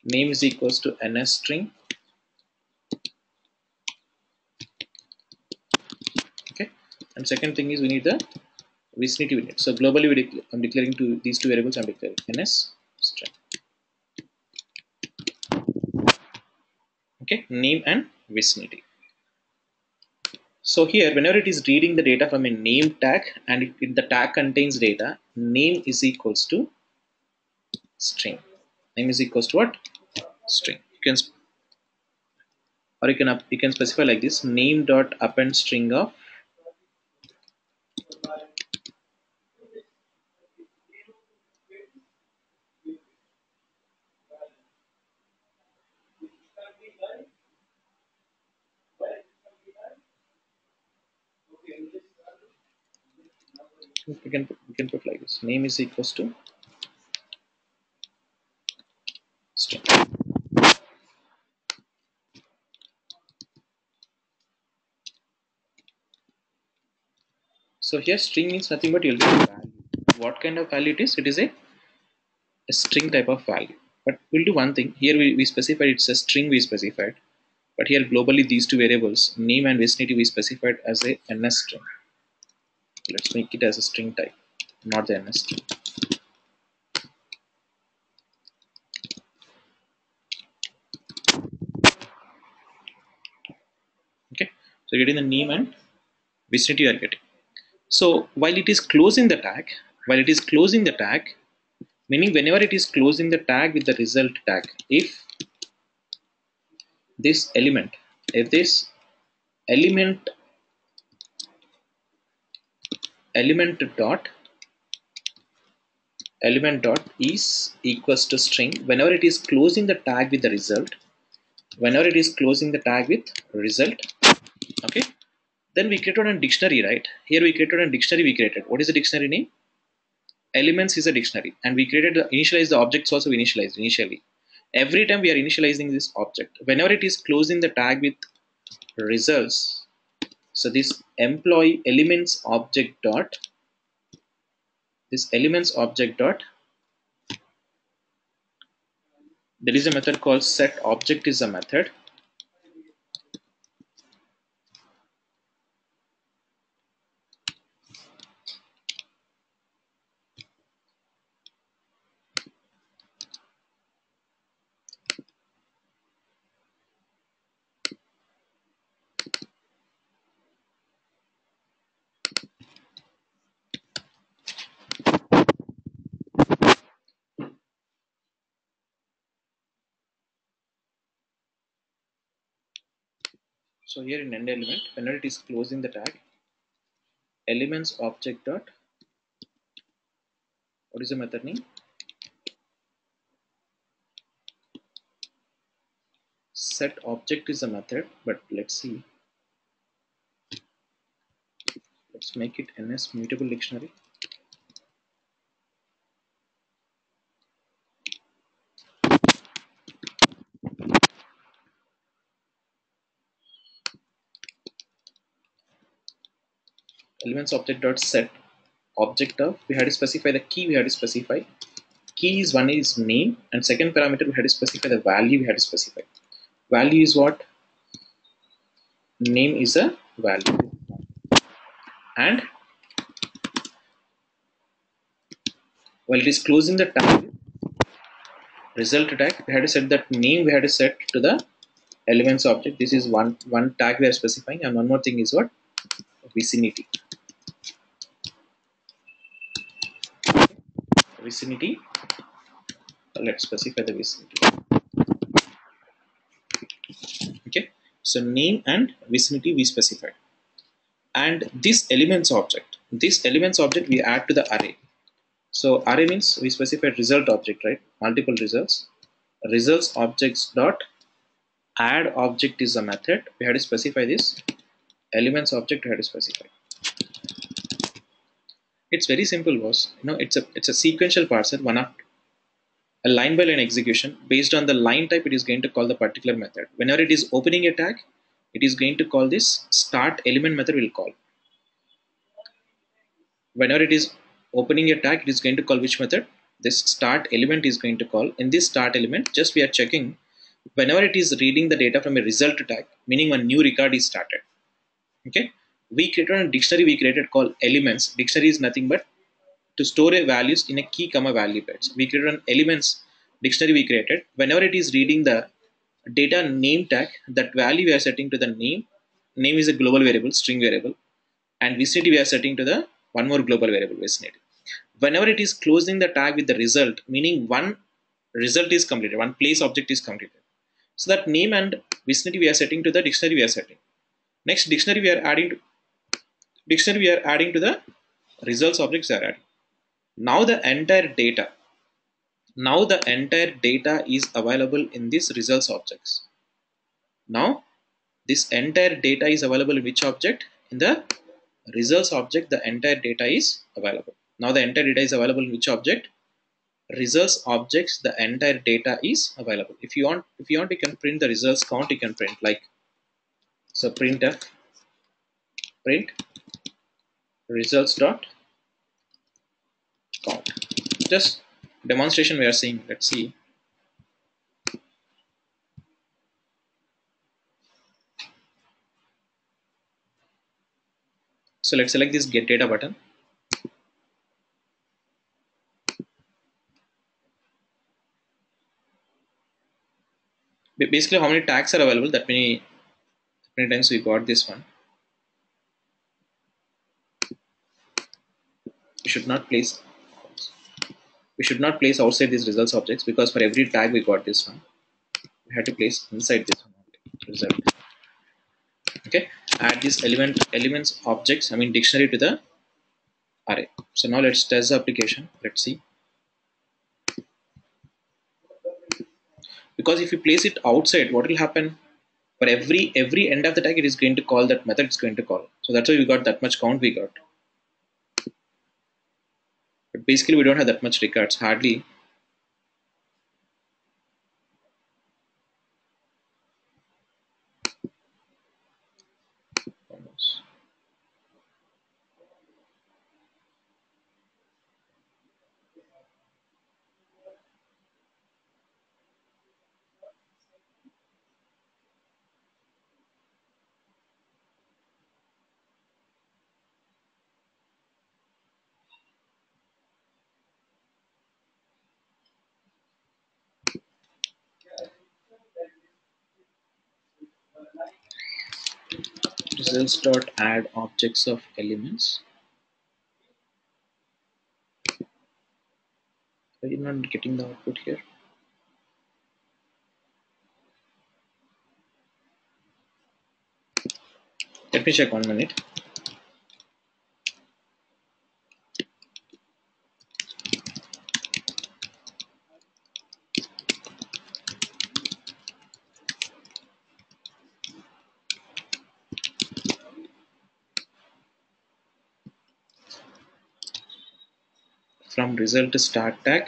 name is equals to ns string. Okay, and second thing is we need the vicinity we need. So globally I'm declaring these two variables. I'm declaring ns string. Okay, name and vicinity. So here, whenever it is reading the data from a name tag and if the tag contains data, name is equals to string. Name is equals to what? String. You can specify like this: name dot append string of we can put like this: name is equals to string. So here string means nothing but you'll get a value. What kind of value it is? It is a string type of value. But we'll do one thing. Here we specified it's a string we specified. But here globally these two variables, name and vicinity, we specified as a ns string. Let's make it as a string type, not the ns string. Okay, so getting the name and vicinity you are getting. So while it is closing the tag, meaning whenever it is closing the tag with the result tag, if this element element dot is equals to string, whenever it is closing the tag with the result, okay, then we created a dictionary, right? Here we created a dictionary. What is the dictionary name? Elements is a dictionary, and we initialize the objects also. We initialized initially. Every time we are initializing this object, whenever it is closing the tag with results, so this employee elements object dot, there is a method called set object is a method. So here in end element, whenever it is closing the tag, elements object dot, what is the method name? Set object is the method, but let's see. Let's make it ns mutable dictionary. Elements object dot set object of, we had to specify the key, we had to specify key is one is name, and second parameter we had to specify the value, we had to specify value is what, name is a value, and while it is closing the tag result tag, we had to set that name, we had to set to the elements object. This is one tag we are specifying, and one more thing is what, vicinity. Vicinity, let's specify the vicinity. Okay, so name and vicinity we specified, and this elements object we add to the array. So array means we specified result object, right? Multiple results. Results objects dot add object is a method. We had to specify this. Elements object we had to specify. It's very simple, boss. It's a sequential parser, one of a line by line execution. Based on the line type, it is going to call the particular method. Whenever it is opening a tag, it is going to call this start element method will call. Whenever it is opening a tag, it is going to call which method? This start element is going to call. In this start element, just we are checking whenever it is reading the data from a result tag, meaning one new record is started. Okay, we created a dictionary, we created called elements. Dictionary is nothing but to store a values in a key comma value pairs. We created an elements dictionary we created. Whenever it is reading the data name tag, that value we are setting to the name. Name is a global variable, string variable, and vicinity we are setting to the one more global variable, vicinity. Whenever it is closing the tag with the result, meaning one result is completed, one place object is completed. So that name and vicinity we are setting to the dictionary we are setting. Next dictionary we are adding to the results objects are adding. Now the entire data is available in these results objects. Now this entire data is available in which object? In the results object, the entire data is available. Now the entire data is available in which object? Results objects, the entire data is available. If you want, you can print the results count, you can print like, so printf print results dot count. Just demonstration we are seeing. Let's see. So let's select this get data button. Basically, how many tags are available? That many times we got this one. We should not place outside these results objects, because for every tag we got this one. We had to place inside this one result. Okay, add this elements objects, I mean dictionary, to the array. So now let's test the application. Let's see. Because if you place it outside, what will happen? For every end of the tag, it is going to call that method. It's going to call. So that's why we got that much count we got. But basically, we don't have that much records. Hardly. Results dot add objects of elements. Are you not getting the output here? Let me check 1 minute. From result start tag,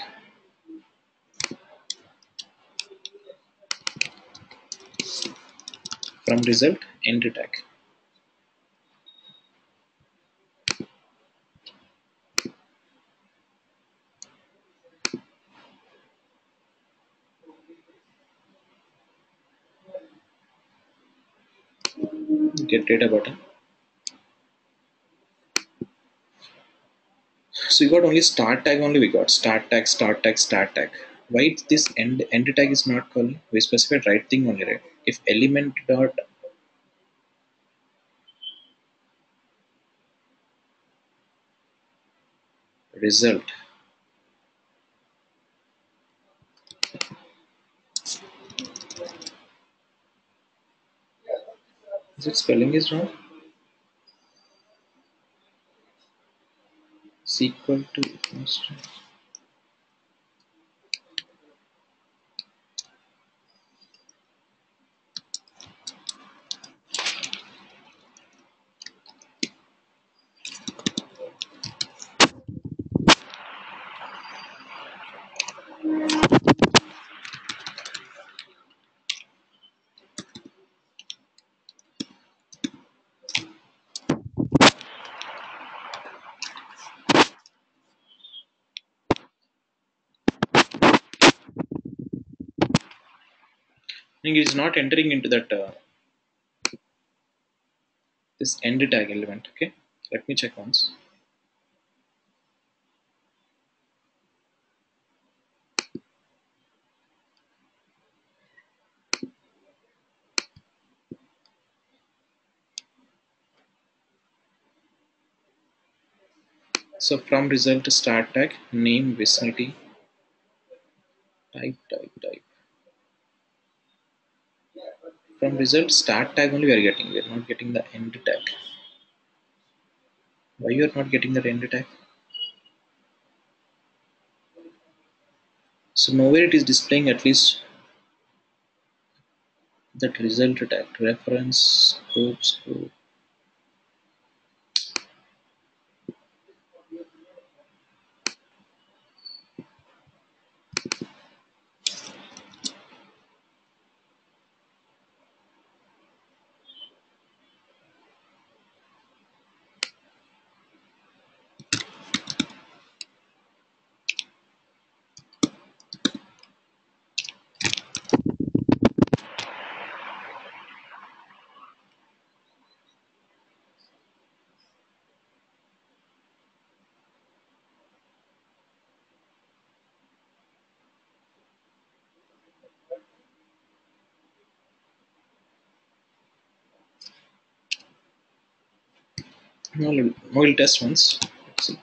from result end tag. Get data button. So we got only start tag only. We got start tag, start tag, start tag. Why this end tag is not calling? We specified right thing only, right? If element dot result, is it spelling is wrong? Is equal to I think it is not entering into that this end tag element. Okay, let me check once. So from result start tag, name, vicinity, type. From result start tag only we are getting. We are not getting the end tag. Why you are not getting the end tag? So nowhere it is displaying at least that result tag. Reference, scope. Now we'll test once. Let's see.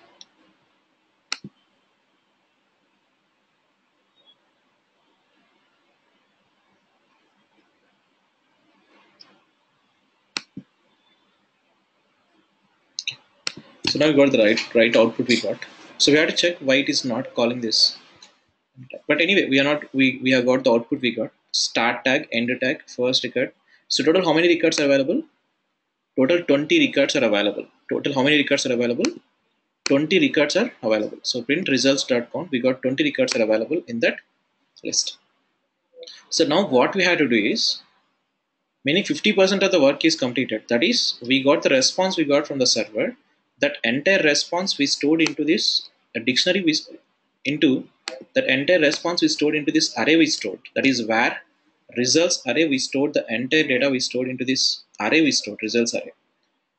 So now we got the right output we got. So we have to check why it is not calling this. But anyway, we have got the output we got. Start tag, end tag, first record. So total how many records are available? Total 20 records are available. Total how many records are available? 20 records are available. So print results.count. We got 20 records are available in that list. So now what we have to do is, meaning 50% of the work is completed. That is, we got the response we got from the server. That entire response we stored into this dictionary. Into that entire response we stored into this array we stored. That is where results array we stored the entire data we stored into this array we stored results array.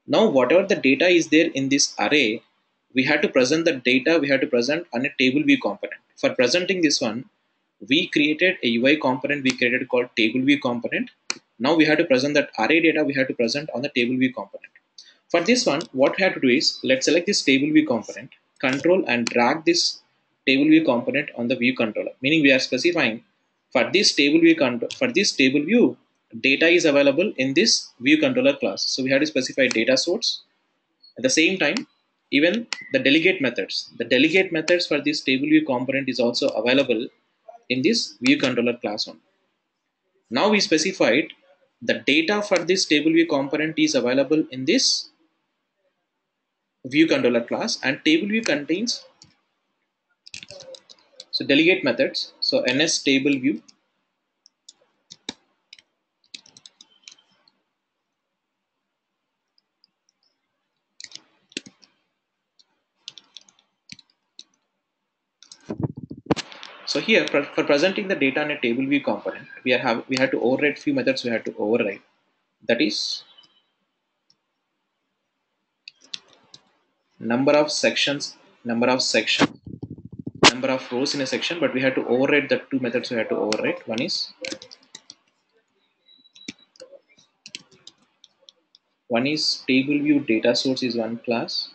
Now whatever the data is there in this array, we had to present the data we had to present on a table view component. For presenting this one, we created a UI component we created called table view component. Now we have to present that array data we have to present on the table view component. For this one, what we have to do is, let's select this table view component, control and drag this table view component on the view controller. Meaning we are specifying for this table view data is available in this view controller class. So we have to specify data source. At the same time, even the delegate methods. The delegate methods for this table view component is also available in this view controller class one. Now we specified the data for this table view component is available in this view controller class, and table view contains so delegate methods. So ns table view. So here for presenting the data in a table view component, we had to override few methods. We had to override, that is number of sections, number of rows in a section, but we had to override the two methods. We had to override. One is table view data source is one class.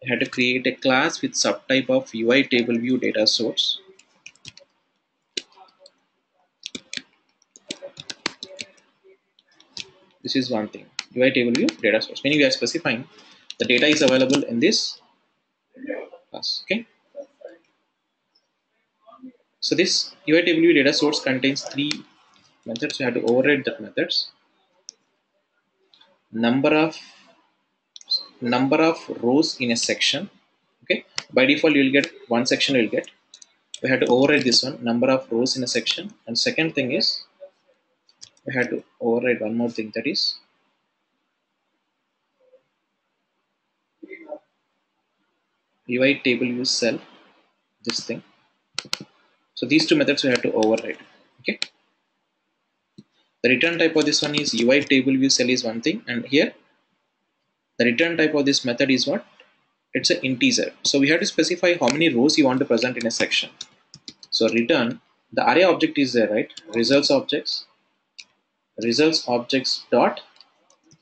We had to create a class with subtype of UI table view data source. This is one thing. UI table view data source, meaning we are specifying the data is available in this class. Okay. So this UI table view data source contains three methods. We have to override that methods. Number of rows in a section. Okay. By default, you will get one section. You will get. We had to override this one, number of rows in a section. And second thing is we had to override one more thing, that is UI table view cell, this thing. So these two methods we had to override. Okay. The return type of this one is UI table view cell is one thing, and here the return type of this method is what? It's an integer. So we have to specify how many rows you want to present in a section. So return, the array object is there, right? Results objects dot,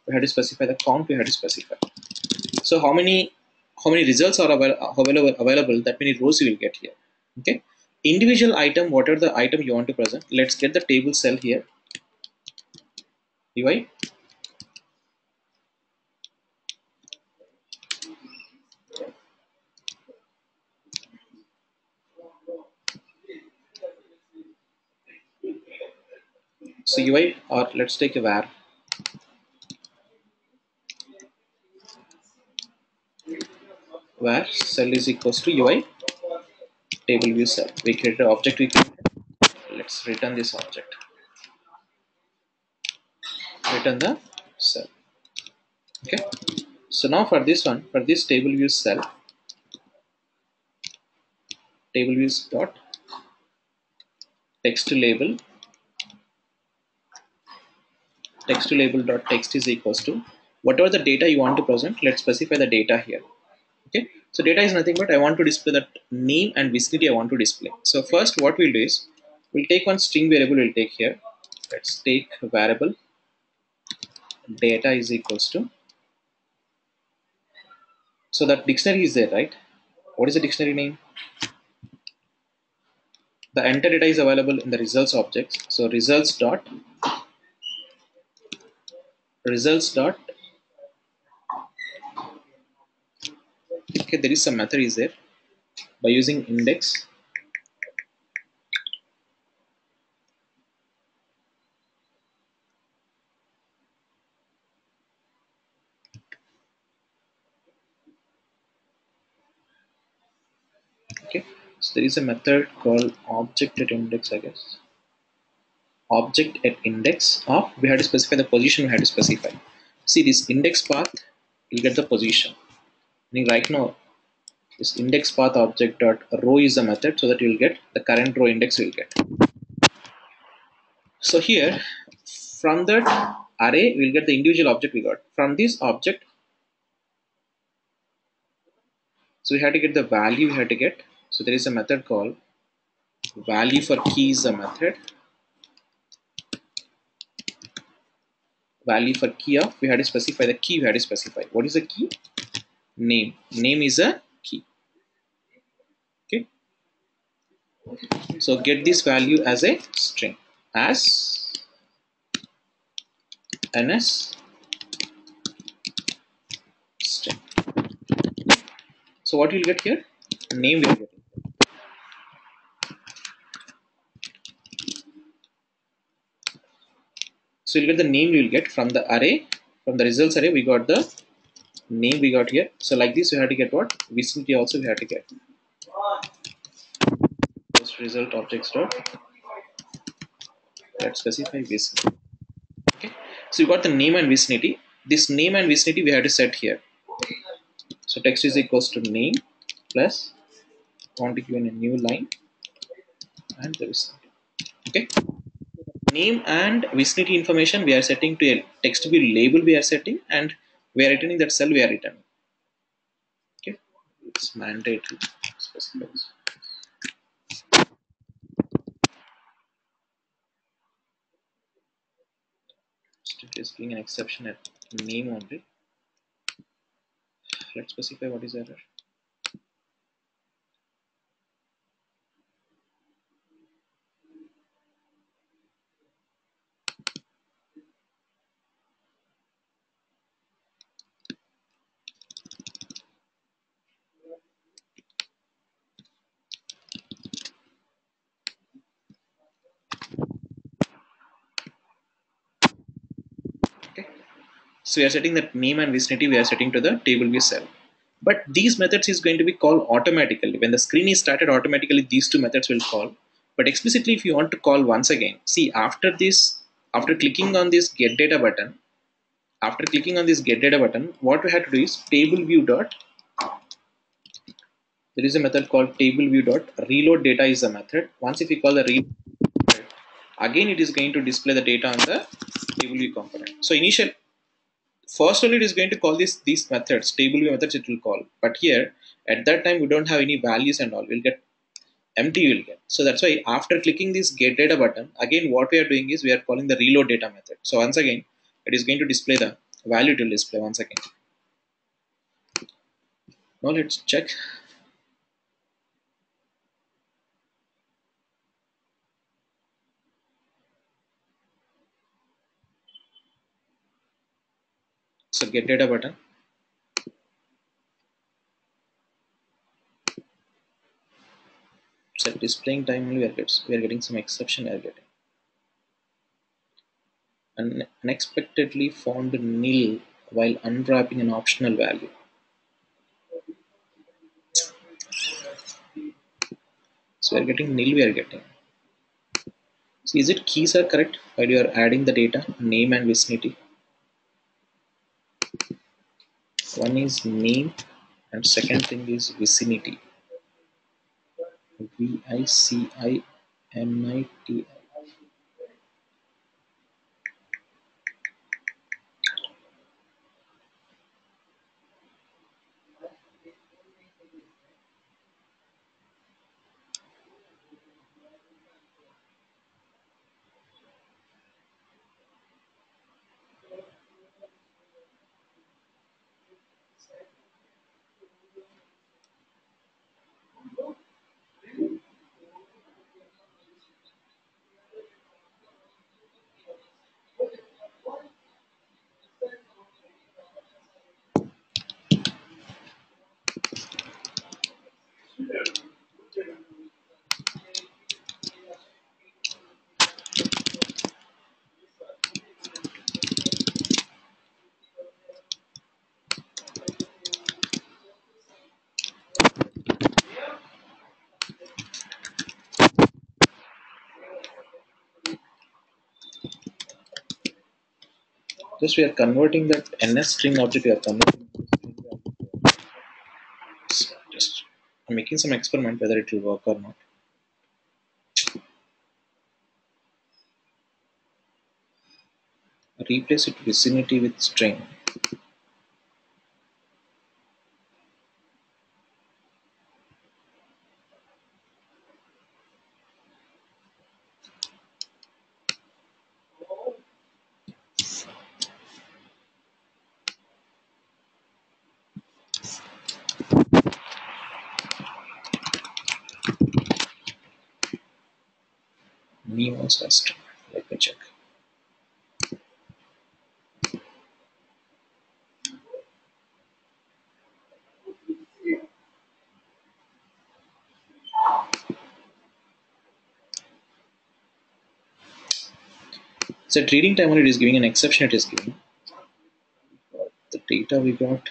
we have to specify the count. We have to specify. So how many results are available, that many rows you will get here. Okay. Individual item, whatever the item you want to present, let's get the table cell here. UI so UI, or let's take a var cell is equals to UI table view cell. We create an object. Let's return this object. Return the cell. Okay. So now for this one, for this table view cell, table views dot text label dot text is equals to whatever the data you want to present. Let's specify the data here. Okay. So data is nothing but I want to display that name and vicinity I want to display. So first what we'll do is we'll take one string variable. We'll take here. Let's take variable data is equals to. So that dictionary is there, right? What is the dictionary name? The enter data is available in the results objects. So results dot okay, there is some method is there by using index. Okay, so there is a method called object at index, I guess. Object at index of, we have to specify the position. We have to specify. See this index path, you'll get the position. Meaning right now this index path object dot row is a method, so that you'll get the current row index you'll get. So here from that array we'll get the individual object we got. From this object, so we have to get the value we have to get. So there is a method called value for key is a method. Value for key of, we have to specify the key. We have to specify what is the key. Name is a key. Okay, so get this value as a string, as ns string. So what you'll get here? Name we are getting. So you'll get the name you will get from the array, from the results array. We got the name we got here. So like this, you have to get what? Vicinity also we have to get. Post result objects dot. Let's specify vicinity. Okay. So you got the name and vicinity. This name and vicinity we have to set here. So text is equals to name plus want to give in a new line and the vicinity. Okay. Name and vicinity information we are setting to a text to be label we are setting, and we are returning that cell we are returning. Okay. It's mandatory. Specify this. It is giving an exception at name only. Let's specify what is error. Okay. So we are setting that name and vicinity we are setting to the table view cell. But these methods is going to be called automatically. When the screen is started, automatically these two methods will call. But explicitly, if you want to call once again, see after this, after clicking on this get data button, what we have to do is table view dot. There is a method called table view dot reload data is a method. Once if we call the reload, again it is going to display the data on the table view component. So first only it is going to call these methods, table view methods it will call. But here at that time we don't have any values and all. We'll get empty will get. So that's why after clicking this get data button, again what we are doing is we are calling the reload data method. So once again it is going to display the value to display once again. Now let's check. So get data button. So displaying time only we are getting some exception we are getting. Unexpectedly found nil while unwrapping an optional value. So we are getting nil we are getting. So is it keys are correct while you are adding the data, name and vicinity? One is name and second thing is vicinity. VICINITI. Just we are converting that NS string object we are converting to string object. So just I'm making some experiment whether it will work or not. Replace it vicinity with string. Name also has string. Let me check. So at reading time when it is giving an exception, it is giving the data we got.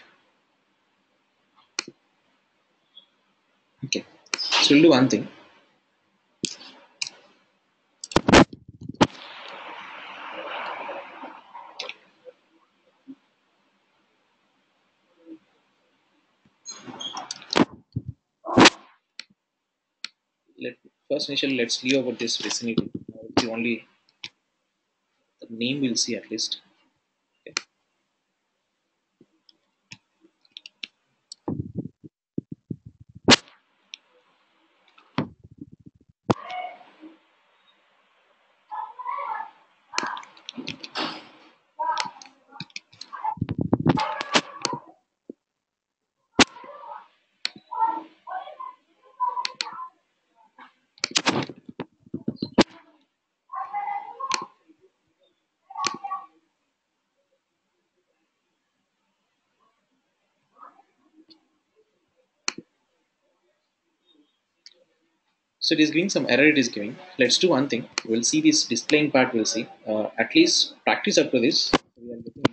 Okay, so we'll do one thing. Let first initially let's leave about this vicinity. The only the name we'll see at least. Okay. So it is giving some error. It is giving. Let's do one thing. We'll see this displaying part. We'll see. At least practice up to this. We are getting,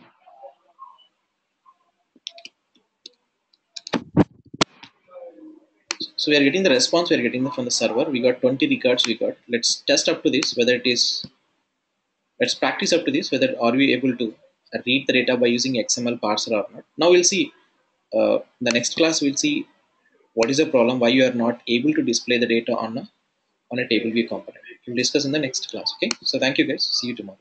so we are getting the response. We are getting from the server. We got 20 records. We got. Let's test up to this whether it is. Let's practice up to this whether are we able to read the data by using XML parser or not. Now we'll see. The next class we'll see what is the problem, why you are not able to display the data on a table view component. We'll discuss in the next class. Okay. So thank you guys. See you tomorrow.